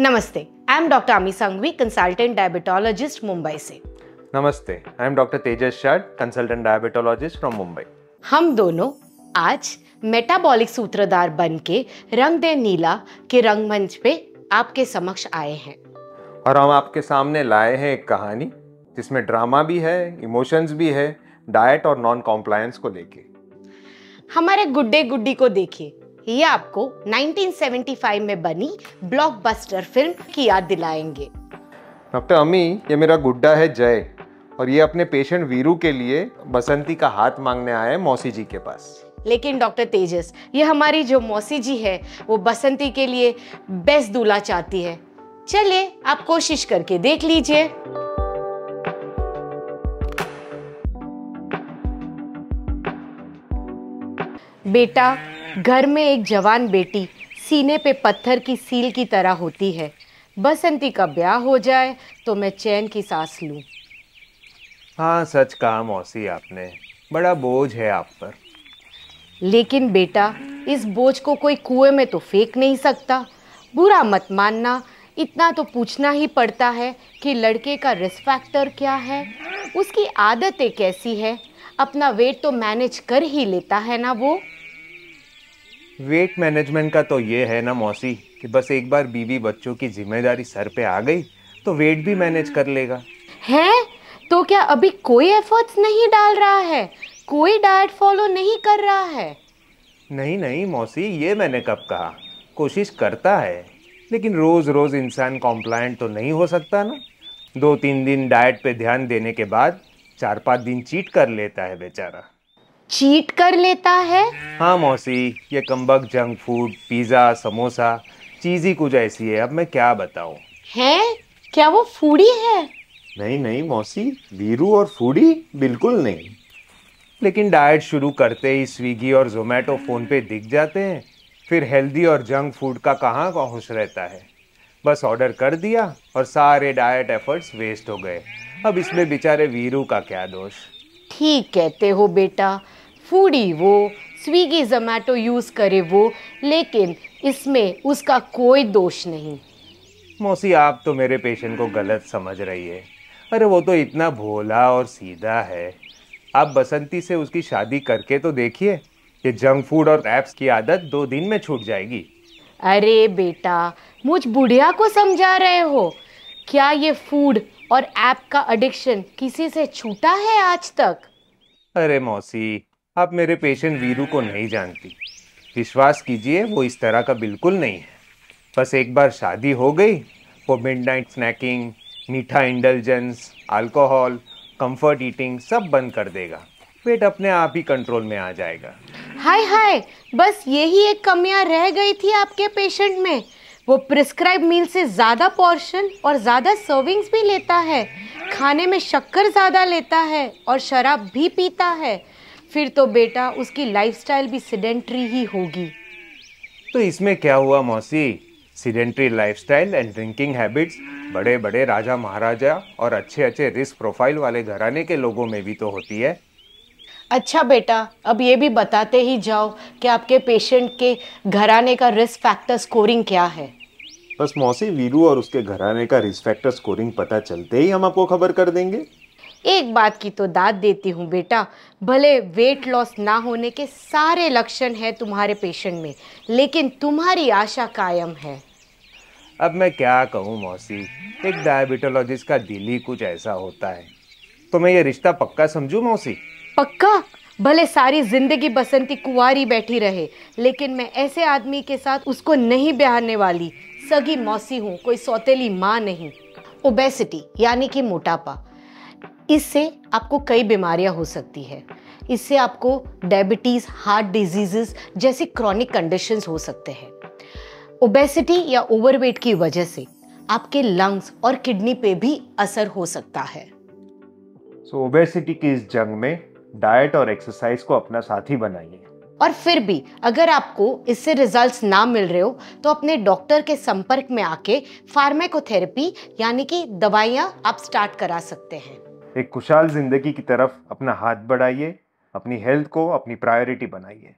नमस्ते, I am doctor अमी Sanghvi, consultant diabetologist Mumbai से। नमस्ते, आई एम डॉक्टर तेजस शाद, कंसल्टेंट डायबिटोलॉजिस्ट फ्रॉम मुंबई। हम दोनों आज मेटाबॉलिक सूत्रधार बन के रंग दे नीला के रंगमंच पे आपके समक्ष आए हैं। और हम आपके सामने लाए हैं एक कहानी जिसमें ड्रामा भी है, इमोशंस भी है, डाइट और नॉन कॉम्प्लायंस को लेके। हमारे गुड्डे गुड्डी को देखिए, ये आपको 1975 में बनी ब्लॉकबस्टर फिल्म की याद दिलाएंगे। डॉक्टर अमी, ये मेरा गुड्डा है जय और ये अपने पेशेंट वीरू के लिए बसंती का हाथ मांगने आए हैं मौसी जी के पास। लेकिन डॉक्टर तेजस, ये हमारी जो मौसी जी है वो बसंती के लिए बेस्ट दूल्हा चाहती है। चलिए आप कोशिश करके देख लीजिए। बेटा, घर में एक जवान बेटी सीने पे पत्थर की सील की तरह होती है। बसंती का ब्याह हो जाए तो मैं चैन की सांस लूं। हाँ, सच कहा मौसी आपने, बड़ा बोझ है आप पर। लेकिन बेटा, इस बोझ को कोई कुएं में तो फेंक नहीं सकता। बुरा मत मानना, इतना तो पूछना ही पड़ता है कि लड़के का रिस्क फैक्टर क्या है, उसकी आदतें कैसी है, अपना वेट तो मैनेज कर ही लेता है ना वो। वेट मैनेजमेंट का तो ये है ना मौसी कि बस एक बार बीवी बच्चों की जिम्मेदारी सर पे आ गई तो वेट भी मैनेज कर लेगा। है तो क्या अभी कोई एफर्ट्स नहीं डाल रहा है? कोई डाइट फॉलो नहीं कर रहा है? नहीं नहीं मौसी, ये मैंने कब कहा। कोशिश करता है, लेकिन रोज रोज इंसान कॉम्प्लायंट तो नहीं हो सकता ना। 2-3 दिन डाइट पे ध्यान देने के बाद 4-5 दिन चीट कर लेता है बेचारा। चीट कर लेता है? हाँ मौसी, ये कमबख्त जंक फूड, पिज़्ज़ा, समोसा, चीज़ ही कुछ ऐसी है, अब मैं क्या बताऊँ। है क्या वो फूडी है? नहीं नहीं मौसी, वीरू और फूडी बिल्कुल नहीं। लेकिन डाइट शुरू करते ही स्विगी और जोमेटो फ़ोन पे दिख जाते हैं, फिर हेल्दी और जंक फूड का कहाँ का होश रहता है। बस ऑर्डर कर दिया और सारे डाइट एफर्ट्स वेस्ट हो गए। अब इसमें बेचारे वीरू का क्या दोष। ठीक कहते हो बेटा, फूडी वो, स्विगी जोमेटो यूज़ करे वो, लेकिन इसमें उसका कोई दोष नहीं। मौसी, आप तो मेरे पेशेंट को गलत समझ रही है। अरे वो तो इतना भोला और सीधा है। आप बसंती से उसकी शादी करके तो देखिए, ये जंक फूड और एप्स की आदत 2 दिन में छूट जाएगी। अरे बेटा, मुझ बुढ़िया को समझा रहे हो? क्या ये फूड और ऐप का एडिक्शन किसी से छूटा है आज तक? अरे मौसी, आप मेरे पेशेंट वीरू को नहीं जानती। विश्वास कीजिए, वो इस तरह का बिल्कुल नहीं है। बस एक बार शादी हो गई, वो मिडनाइट स्नैकिंग, मीठा इंडल्जेंस, अल्कोहल, कंफर्ट ईटिंग सब बंद कर देगा। पेट अपने आप ही कंट्रोल में आ जाएगा। हाय हाय, बस यही एक कमियां रह गई थी आपके पेशेंट में। वो प्रिस्क्राइब मील से ज़्यादा पोर्शन और ज़्यादा सर्विंग्स भी लेता है, खाने में शक्कर ज़्यादा लेता है और शराब भी पीता है। फिर तो बेटा उसकी लाइफस्टाइल भी सिडेंट्री ही होगी। तो इसमें क्या हुआ मौसी, sedentary lifestyle and drinking habits बड़े बड़े राजा महाराजा और अच्छे अच्छे रिस्क प्रोफाइल वाले घराने के लोगों में भी तो होती है। अच्छा बेटा, अब ये भी बताते ही जाओ कि आपके पेशेंट के घराने का रिस्क फैक्टर स्कोरिंग क्या है। बस मौसी, वीरू और उसके घराने का रिस्क फैक्टर स्कोरिंग पता चलते ही हम आपको खबर कर देंगे। एक बात की तो दाद देती हूँ बेटा, भले वेट लॉस ना होने के सारे लक्षण हैं तुम्हारे पेशेंट में, लेकिन तुम्हारी आशा कायम है। अब मैं क्या कहूँ मौसी, एक डायबिटोलॉजिस्ट का दिल ही कुछ ऐसा होता है। तो मैं ये रिश्ता पक्का समझूं मौसी? पक्का? भले सारी जिंदगी बसंती कुंवारी बैठी रहे, लेकिन मैं ऐसे आदमी के साथ उसको नहीं ब्याहने वाली। सगी मौसी हूँ, कोई सौतेली माँ नहीं। ओबेसिटी यानी कि मोटापा, इससे आपको कई बीमारियां हो सकती है। इससे आपको डायबिटीज़, हार्ट डिजीजेस जैसी क्रॉनिक कंडीशंस हो सकते हैं। ओबेसिटी या ओवरवेट की वजह से आपके लंग्स और किडनी पे भी असर हो सकता है। सो ओबेसिटी की इस जंग में डाइट और एक्सरसाइज को अपना साथी बनाइए। और फिर भी अगर आपको इससे रिजल्ट्स ना मिल रहे हो तो अपने डॉक्टर के संपर्क में आके फार्माकोथेरेपी यानी कि दवाइयाँ आप स्टार्ट करा सकते हैं। एक खुशहाल जिंदगी की तरफ अपना हाथ बढ़ाइए, अपनी हेल्थ को अपनी प्रायोरिटी बनाइए।